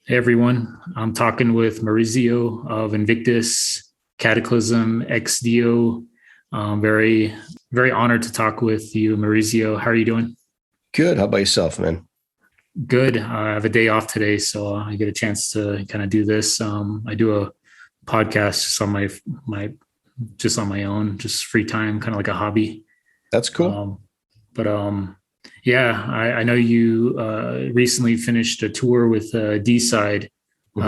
Hey everyone, I'm talking with Maurizio of Invictus, Cataclysm, XDO. Very, very honored to talk with you, Maurizio. How are you doing? Good. How about yourself, man? Good. I have a day off today, so I get a chance to kind of do this. I do a podcast just on my just on my own, just free time, kind of like a hobby. That's cool. Um, but yeah, I know you recently finished a tour with D Side. hmm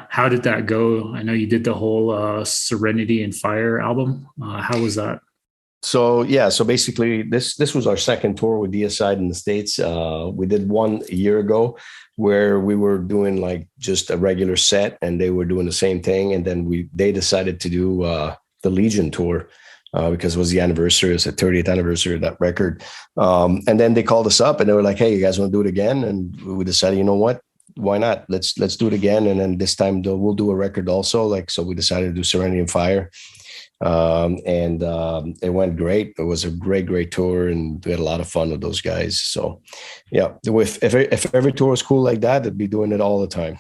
How did that go? I know you did the whole Serenity and Fire album. How was that? So basically, this was our second tour with DSI in the States. We did one a year ago where we were doing like just a regular set, and they were doing the same thing. And then they decided to do the Legion tour because it was the anniversary, it was the 30th anniversary of that record. And then they called us up and they were like, "Hey, you guys want to do it again?" And we decided, you know what? Why not? Let's do it again. And then this time we'll do a record also. Like so, we decided to do Serenity and Fire. And it went great. It was a great tour, and we had a lot of fun with those guys. So, yeah, if every tour was cool like that, I'd be doing it all the time.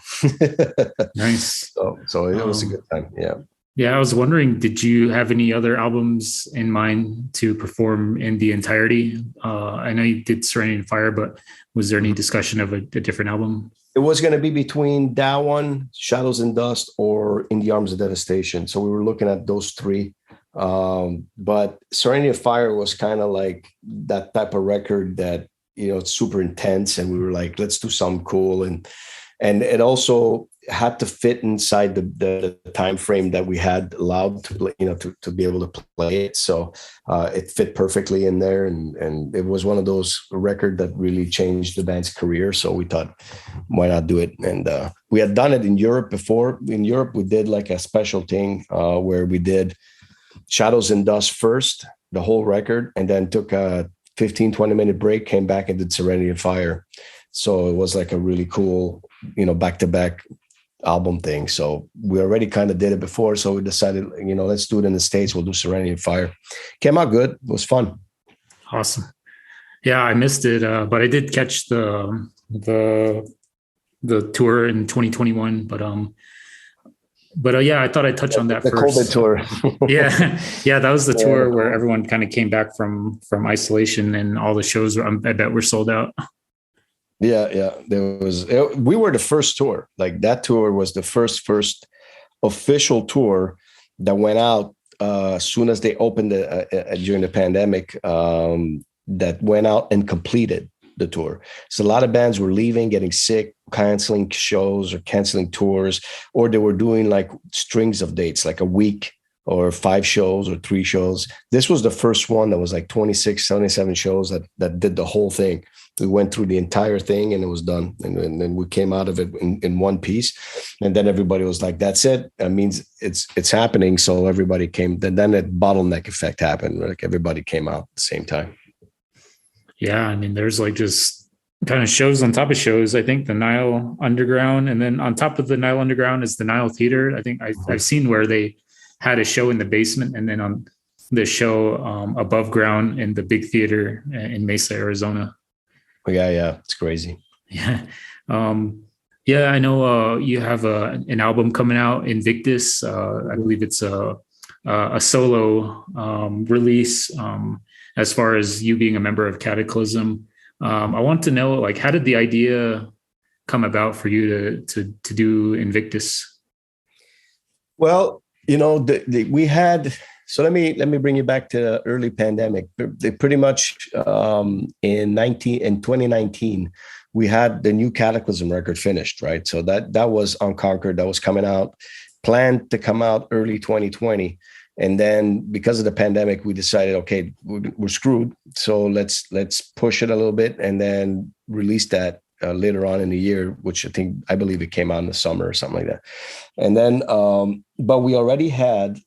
Nice. So it was a Um, good time. Yeah. yeah, I was wondering, did you have any other albums in mind to perform in the entirety? I know you did Serenity and Fire, but was there any discussion of a different album? It was going to be between that one, Shadows and Dust, or In the Arms of Devastation. So we were looking at those three. But Serenity of Fire was kind of like that type of record that, it's super intense. And we were like, let's do something cool. And it also had to fit inside the time frame that we had allowed to play, to be able to play it. So it fit perfectly in there, and it was one of those records that really changed the band's career. So we thought, why not do it? And we had done it in Europe before. In Europe, we did like a special thing where we did Shadows and Dust first, the whole record, and then took a 15-20 minute break, came back and did Serenity and Fire. So it was like a really cool, back-to-back album thing. So we already kind of did it before. So we decided, let's do it in the States. We'll do Serenity and Fire. Came out good. It was fun. Awesome. Yeah, I missed it, but I did catch the tour in 2021. But yeah, I thought I'd touch on that The COVID first. tour. Yeah, yeah, that was the Yeah, tour where everyone kind of came back from isolation and all the shows. I bet were sold out. yeah. We were the first tour. Like that tour was the first official tour that went out as soon as they opened during the pandemic. That went out and completed the tour. So a lot of bands were leaving, getting sick, canceling shows or canceling tours, or they were doing like strings of dates, like a week or 5 shows or 3 shows. This was the first one that was like 26, 77 shows that did the whole thing. We went through the entire thing and it was done. And then we came out of it in one piece. And then everybody was like, that's it. That means it's happening. So everybody came. Then that bottleneck effect happened. Like everybody came out at the same time. Yeah, I mean, there's like just kind of shows on top of shows. I think the Nile Underground, and then on top of the Nile Underground is the Nile Theater. I think I've seen where they had a show in the basement, and then on the show above ground in the big theater in Mesa, Arizona. Yeah. It's crazy. Yeah. Yeah, I know you have an album coming out, Invictus. I believe it's a solo release. As far as you being a member of Cataclysm, I want to know, like, how did the idea come about for you to do Invictus? Well, we had. So let me bring you back to the early pandemic. They pretty much in 2019 we had the new Cataclysm record finished, right? So that was Unconquered, that was coming out, planned to come out early 2020. And then because of the pandemic, we decided, okay, we're screwed. So let's push it a little bit and then release that later on in the year, which I believe it came out in the summer or something like that. And then, but we already had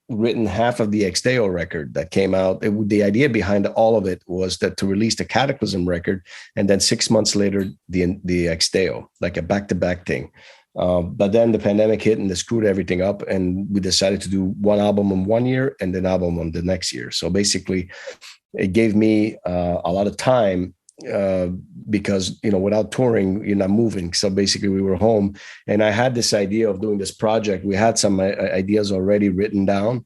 written half of the Exiled record that came out. The idea behind all of it was that to release the Cataclysm record and then 6 months later the Exiled, like a back-to-back thing. But then the pandemic hit and they screwed everything up, and we decided to do one album in 1 year and an album on the next year. So basically, it gave me a lot of time because, without touring, you're not moving. So basically we were home, and I had this idea of doing this project. We had some ideas already written down,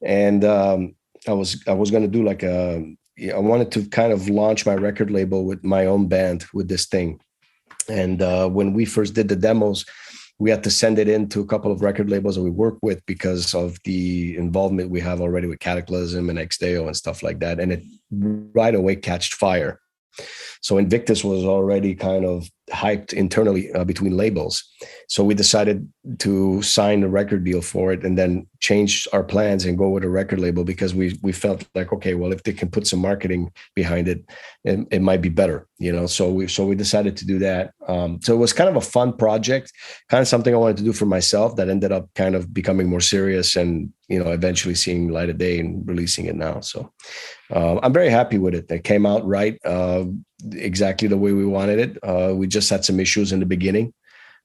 and I was going to do I wanted to kind of launch my record label with my own band with this thing. And when we first did the demos, we had to send it in to a couple of record labels that we work with because of the involvement we have already with Kataklysm and Exiled and stuff like that. And it right away catched fire. So Invictus was already kind of hyped internally between labels. So we decided to sign a record deal for it and then change our plans and go with a record label because we felt like, okay, well, if they can put some marketing behind it, it might be better, So we decided to do that. So it was kind of a fun project, kind of something I wanted to do for myself that ended up kind of becoming more serious and, eventually seeing light of day and releasing it now. So I'm very happy with it. It came out right, exactly the way we wanted it. We just had some issues in the beginning.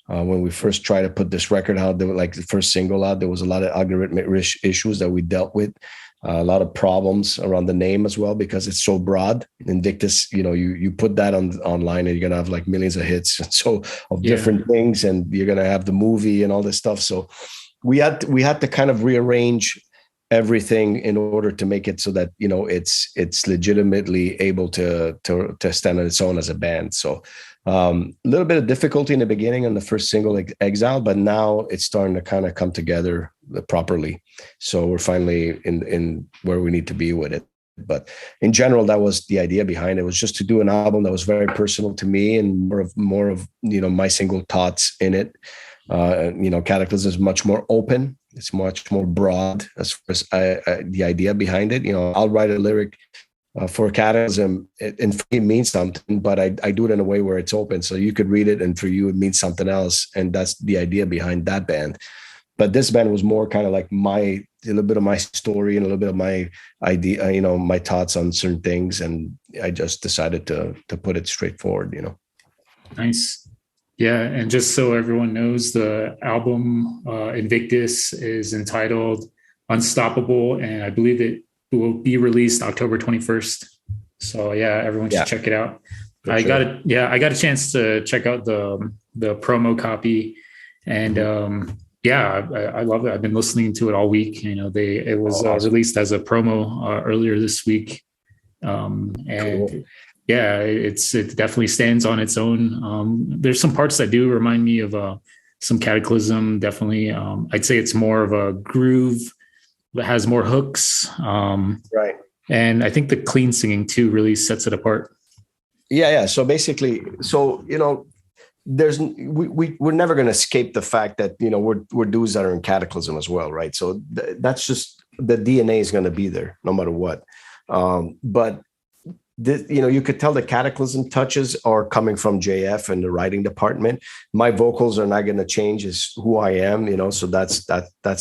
When we first tried to put this record out, there were like the first single out, there was a lot of algorithmic issues that we dealt with, a lot of problems around the name as well, because it's so broad. Invictus, you put that online and you're going to have like millions of hits of different things, and you're going to have the movie and all this stuff. So we had to kind of rearrange everything in order to make it so that, it's legitimately able to stand on its own as a band. So a little bit of difficulty in the beginning on the first single, Exiled, but now it's starting to kind of come together properly. So we're finally in where we need to be with it. But in general, that was the idea behind it, was just to do an album that was very personal to me and more of my single thoughts in it. Kataklysm is much more open. It's much more broad as far as the idea behind it. I'll write a lyric for Kataklysm, and for me it means something, but I do it in a way where it's open. So you could read it, and for you it means something else. And that's the idea behind that band. But this band was more kind of like a little bit of my story and a little bit of my idea, my thoughts on certain things. And I just decided to put it straightforward, Nice. Yeah, and just so everyone knows, the album Invictus is entitled Unstoppable, and I believe it will be released October 21st. So yeah, everyone should check it out. I got a chance to check out the promo copy, and I love it. I've been listening to it all week. It was released as a promo earlier this week, and cool. Yeah, it definitely stands on its own. There's some parts that do remind me of some Kataklysm. Definitely, I'd say it's more of a groove that has more hooks. Right. And I think the clean singing too really sets it apart. Yeah. So basically, we're never going to escape the fact that we're dudes that are in Kataklysm as well, right? So that's just the DNA is going to be there no matter what. But you could tell the Kataklysm touches are coming from JF and the writing department. My vocals are not going to change, is who I am, so that's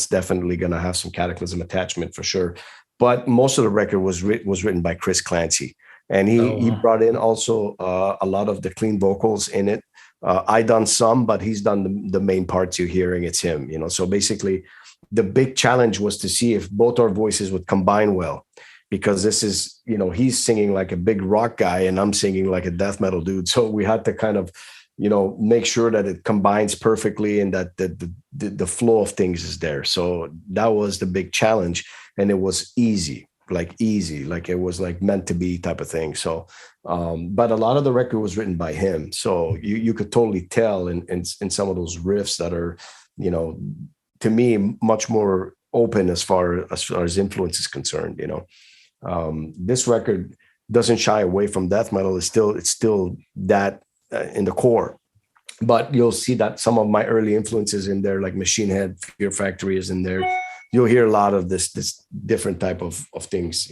definitely going to have some Kataklysm attachment for sure. But most of the record was written by Chris Clancy, and he brought in also a lot of the clean vocals in it. I done some, but he's done the main parts you're hearing. It's him, So basically, the big challenge was to see if both our voices would combine well. Because this is, he's singing like a big rock guy and I'm singing like a death metal dude. So we had to kind of, make sure that it combines perfectly and that the flow of things is there. So that was the big challenge. And it was easy, like it was like meant to be type of thing. So, but a lot of the record was written by him. So you could totally tell in some of those riffs that are, to me, much more open as far as influence is concerned, This record doesn't shy away from death metal. It's still that in the core, but you'll see that some of my early influences in there, like Machine Head, Fear Factory is in there. You'll hear a lot of this different type of things,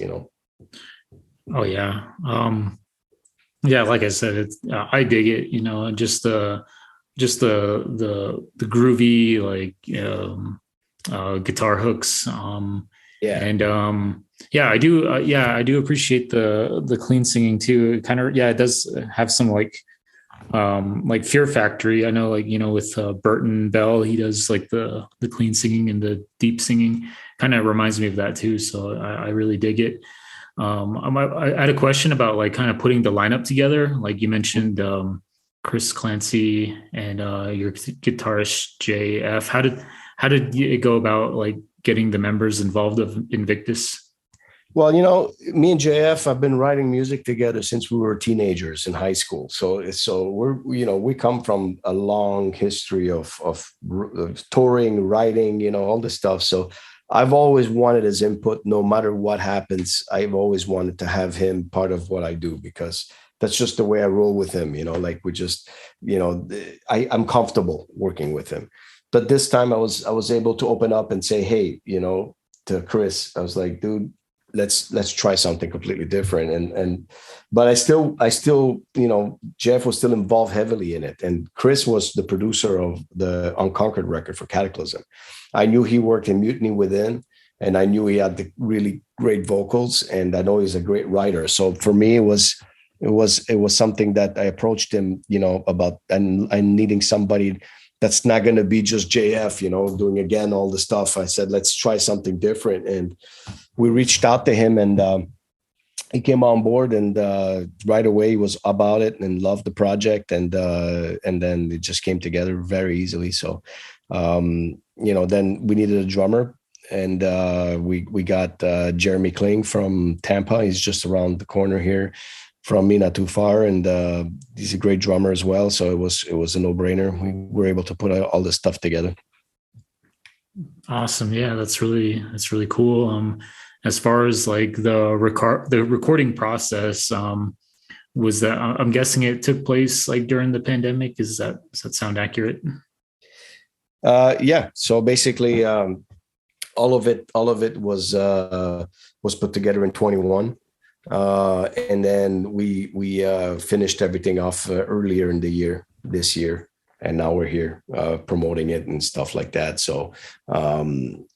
Oh yeah. Like I said, I dig it, just the groovy, like, guitar hooks. I do appreciate the clean singing too. It kind of, it does have some like Fear Factory. I know, like, with Burton Bell, he does like the clean singing and the deep singing. Kind of reminds me of that too. So I really dig it. I had a question about like kind of putting the lineup together. Like you mentioned, Chris Clancy and your guitarist JF. How did it go about like getting the members involved of Invictus? Well, me and JF have been writing music together since we were teenagers in high school. So we come from a long history of touring, writing, all this stuff. So I've always wanted his input, no matter what happens. I've always wanted to have him part of what I do because that's just the way I roll with him. Like we just, I'm comfortable working with him. But this time I was able to open up and say, hey, to Chris, I was like, dude, let's try something completely different. But I still, Jeff was still involved heavily in it. And Chris was the producer of the Unconquered record for Kataklysm. I knew he worked in Mutiny Within, and I knew he had the really great vocals, and I know he's a great writer. So for me, it was something that I approached him, about and needing somebody that's not going to be just JF, doing again all the stuff. I said, let's try something different. And we reached out to him, and he came on board, and right away he was about it and loved the project. And then it just came together very easily. So, then we needed a drummer, and we got Jeramie Kling from Tampa. He's just around the corner here from me, not too far, and he's a great drummer as well. So it was a no-brainer. We were able to put all this stuff together. Awesome. Yeah, that's really cool. As far as like the recording process, was that, I'm guessing it took place like during the pandemic. Does that sound accurate? Yeah. So basically, all of it was put together in 21. And then we finished everything off earlier in the year, this year, and now we're here promoting it and stuff like that. So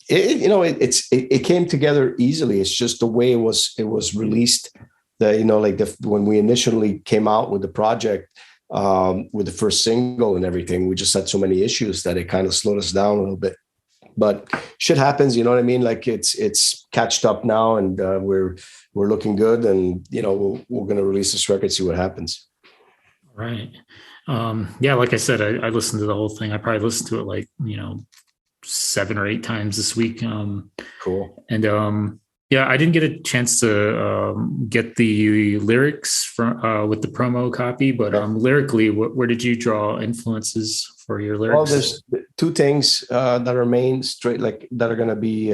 it came together easily. It's just the way it was released. When we initially came out with the project, with the first single and everything, we just had so many issues that it kind of slowed us down a little bit. But shit happens, you know what I mean? Like it's catched up now, and we're looking good, and we're gonna release this record, see what happens. Right. Yeah, like I said, I listened to the whole thing. I probably listened to it like 7 or 8 times this week. Cool. And yeah, I didn't get a chance to get the lyrics from with the promo copy, but lyrically, where did you draw influences for your lyrics? Well, there's 2 things that are that are going to be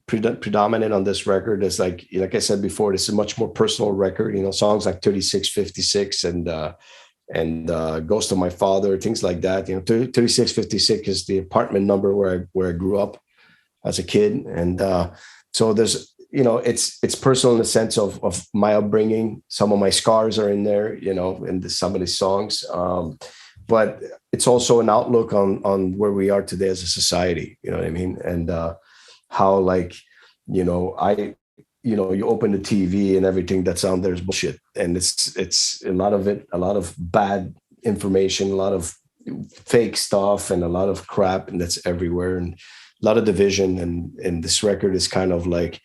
predominant on this record. Is like I said before, this is a much more personal record. Songs like 3656 and Ghost of My Father, things like that. 3656 is the apartment number where I grew up as a kid, and so there's it's personal in the sense of my upbringing. Some of my scars are in there, in some of these songs. But it's also an outlook on where we are today as a society, you know what I mean? And how you open the TV and everything that's on there is bullshit. And it's a lot of bad information, a lot of fake stuff, and a lot of crap, and that's everywhere, and a lot of division. And this record is kind of like,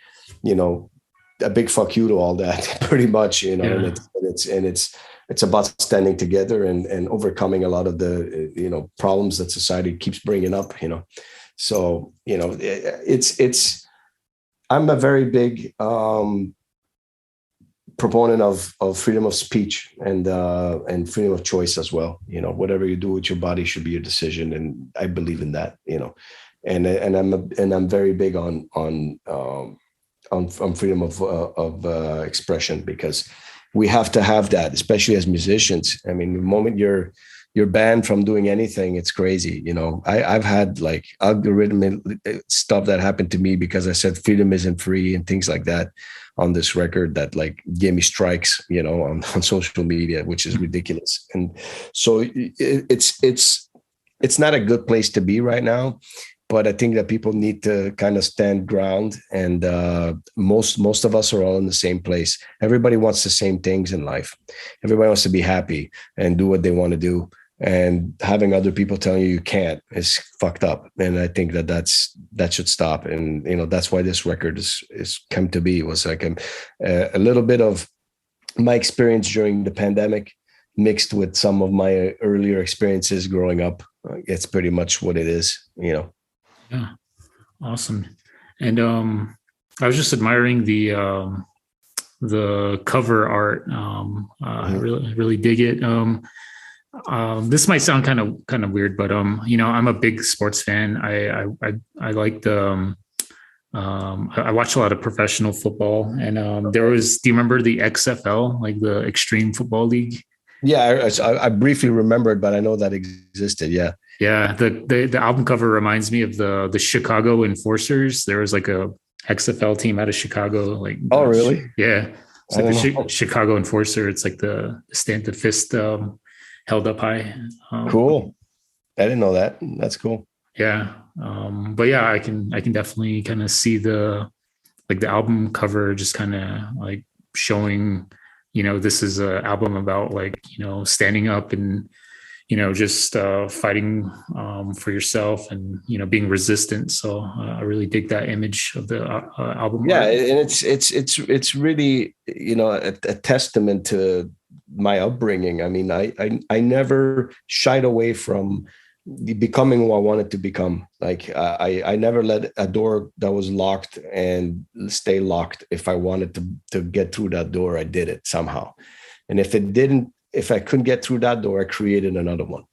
a big fuck you to all that, pretty much, Yeah. And it's about standing together and overcoming a lot of the problems that society keeps bringing up. So I'm a very big proponent of freedom of speech and freedom of choice as well. Whatever you do with your body should be your decision, and I believe in that. And I'm very big on freedom of expression, because we have to have that, especially as musicians. I mean, the moment you're banned from doing anything, it's crazy. I've had like algorithm stuff that happened to me because I said freedom isn't free and things like that on this record, that like gave me strikes, on social media, which is ridiculous. And so it's not a good place to be right now. But I think that people need to kind of stand ground, and most of us are all in the same place. Everybody wants the same things in life. Everybody wants to be happy and do what they want to do. and having other people telling you can't is fucked up. And I think that should stop. And that's why this record is come to be. It was like a little bit of my experience during the pandemic mixed with some of my earlier experiences growing up. It's pretty much what it is. Yeah, awesome. And I was just admiring the cover art. I really dig it. This might sound kind of weird, but I'm a big sports fan. I like the I watch a lot of professional football, and do you remember the XFL, like the Extreme Football League? Yeah, I briefly remembered, but I know that existed. Yeah. Yeah, the album cover reminds me of the Chicago Enforcers. There was like a XFL team out of Chicago. Like, oh, really? Yeah, it's like the Chicago Enforcer. It's like the fist held up high. Cool. I didn't know that. That's cool. Yeah, but yeah, I can definitely kind of see the album cover just kind of like showing, this is an album about like, standing up and just fighting for yourself and being resistant. So I really dig that image of the album. Yeah, and it's really a testament to my upbringing. I mean, I never shied away from becoming who I wanted to become. Like I never let a door that was locked and stay locked. If I wanted to get through that door, I did it somehow. And if I couldn't get through that door, I created another one,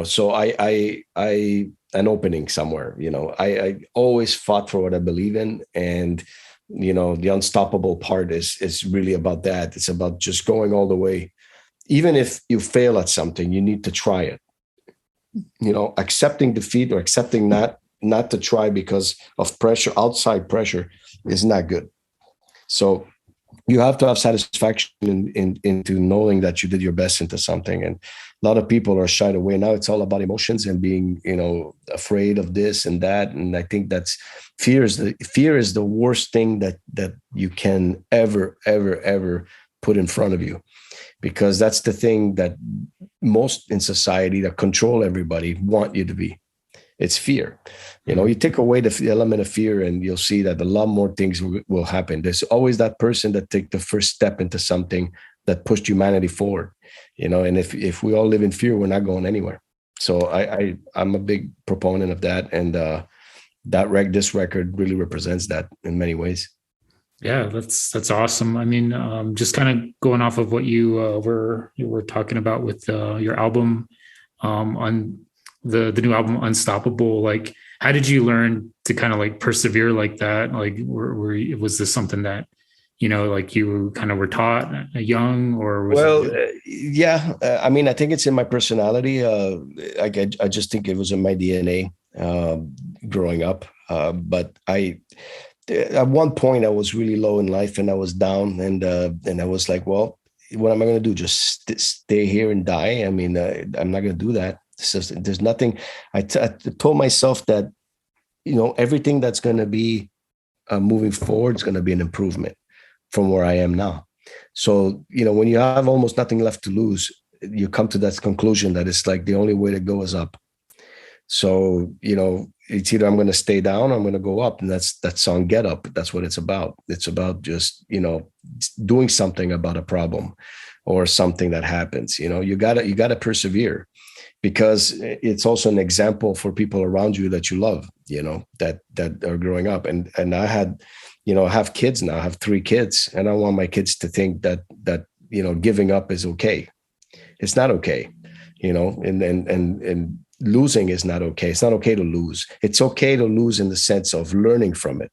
so I an opening somewhere, I always fought for what I believe in. And, the unstoppable part is really about that. It's about just going all the way. Even if you fail at something, you need to try it, accepting defeat or accepting not to try because of pressure, outside pressure is not good. So you have to have satisfaction into knowing that you did your best into something. And a lot of people are shied away. Now it's all about emotions and being, afraid of this and that. And I think that's fear is the worst thing that you can ever put in front of you, because that's the thing that most in society that control everybody want you to be. It's fear. You take away the element of fear and you'll see that a lot more things will happen. There's always that person that take the first step into something that pushed humanity forward, and if we all live in fear, we're not going anywhere. So I'm a big proponent of that. And this record really represents that in many ways. Yeah, that's awesome. I mean, just kind of going off of what you were talking about with your album, on the new album Unstoppable, like how did you learn to kind of like persevere like that? Like was this something that like you kind of were taught young, or yeah, I mean, I think it's in my personality. I just think it was in my DNA growing up. But at one point I was really low in life and I was down, and I was like, well, what am I going to do? Just stay here and die? I mean, I'm not going to do that. There's nothing. I told myself that, everything that's going to be moving forward is going to be an improvement from where I am now. So, when you have almost nothing left to lose, you come to that conclusion that it's like the only way to go is up. So, it's either I'm going to stay down or I'm going to go up. And that's that song, Get Up. That's what it's about. It's about just, doing something about a problem or something that happens. You gotta persevere, because it's also an example for people around you that you love, that are growing up. And I had, I have kids now. I have 3 kids, and I want my kids to think that giving up is okay. It's not okay, and losing is not okay. It's not okay to lose. It's okay to lose in the sense of learning from it,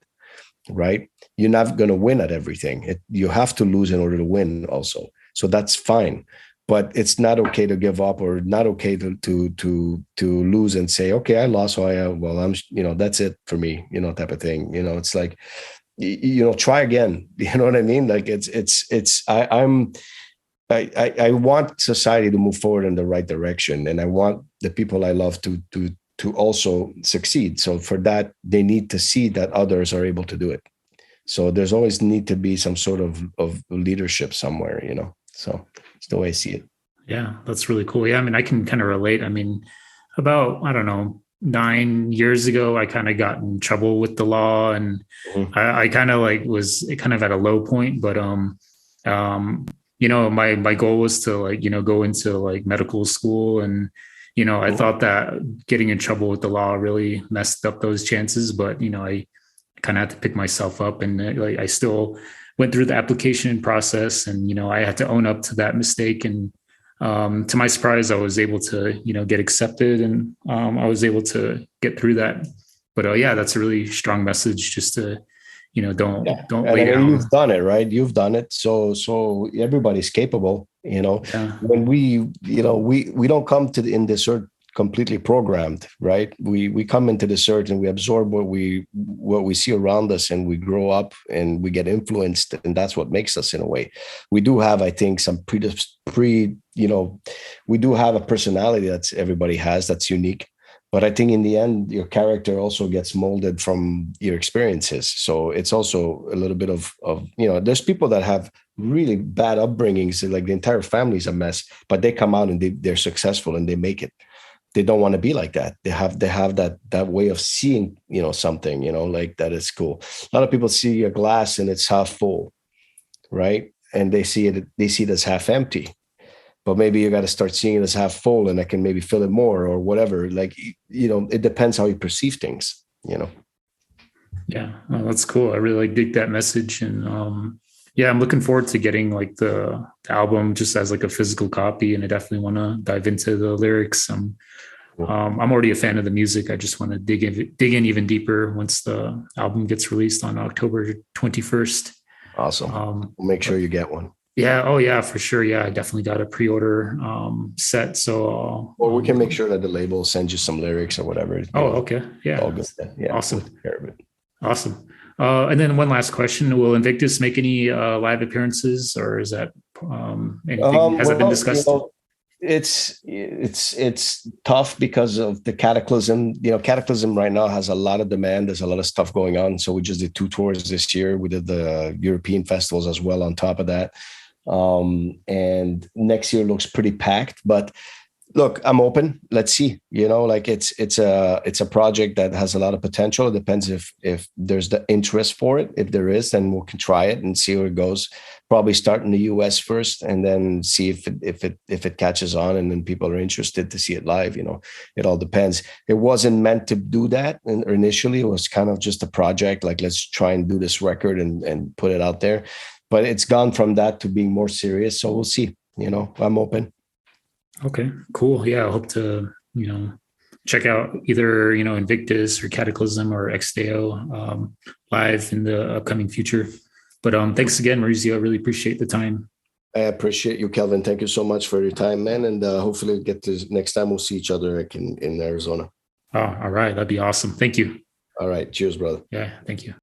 right? You're not going to win at everything. You have to lose in order to win also. So that's fine. But it's not okay to give up, or not okay to lose and say, okay, I lost. So I'm, that's it for me, type of thing. It's like, try again. You know what I mean? Like I want society to move forward in the right direction, and I want the people I love to also succeed. So for that, they need to see that others are able to do it. So there's always need to be some sort of leadership somewhere, So it's the way I see it. Yeah, that's really cool. Yeah, I mean, I can kind of relate. I mean, about, I don't know, 9 years ago, I kind of got in trouble with the law, and Mhm. I kind of like was kind of at a low point. But um, my goal was to like, go into like medical school, and I Mhm. thought that getting in trouble with the law really messed up those chances. But I kind of had to pick myself up, and like I still went through the application process, and I had to own up to that mistake. And to my surprise, I was able to get accepted, and I was able to get through that. But yeah, that's a really strong message, just to Yeah, don't and I lay mean, you've down. done it, right? You've done it, so everybody's capable. Yeah, When we don't come in this earth completely programmed, right? We come into this earth and we absorb what we see around us, and we grow up and we get influenced, and that's what makes us in a way. We do have, I think, some we do have a personality that's everybody has that's unique. But I think in the end, your character also gets molded from your experiences. So it's also a little bit of there's people that have really bad upbringings, like the entire family's a mess, but they come out and they're successful and they make it. They don't want to be like that. They have that way of seeing, something, like that is cool. A lot of people see a glass and it's half full, right? And they see it as half empty, but maybe you got to start seeing it as half full, and I can maybe fill it more or whatever. Like, it depends how you perceive things. yeah, well, that's cool. I really like dig that message, and yeah, I'm looking forward to getting like the album just as like a physical copy, and I definitely want to dive into the lyrics. Cool. I'm already a fan of the music. I just want to dig in even deeper once the album gets released on October 21st. Awesome. We'll make sure But you get one. yeah, oh yeah, for sure. Yeah, I definitely got a pre-order set. So Or we can make sure that the label sends you some lyrics or whatever. oh, okay, All yeah, good. Yeah, we'll awesome, take care of it. awesome. And then one last question: will Invictus make any live appearances, or is that anything? Has that been Well, discussed? it's tough because of the Cataclysm. Cataclysm right now has a lot of demand. There's a lot of stuff going on. So we just did 2 tours this year. We did the European festivals as well on top of that. And next year looks pretty packed, but look, I'm open. Let's see. Like it's a project that has a lot of potential. It depends if there's the interest for it. If there is, then we can try it and see where it goes. Probably start in the US first, and then see if it catches on, and then people are interested to see it live. It all depends. It wasn't meant to do that, and initially it was kind of just a project. Like, let's try and do this record and put it out there. But it's gone from that to being more serious. So we'll see. I'm open. Okay, cool. Yeah, I hope to check out either Invictus or Cataclysm or Exdeo live in the upcoming future. But thanks again, Maurizio. I really appreciate the time. I appreciate you, Kelvin. Thank you so much for your time, man. And hopefully get to next time we'll see each other like in Arizona. Oh, all right, that'd be awesome. Thank you. All right. Cheers, brother. Yeah, thank you.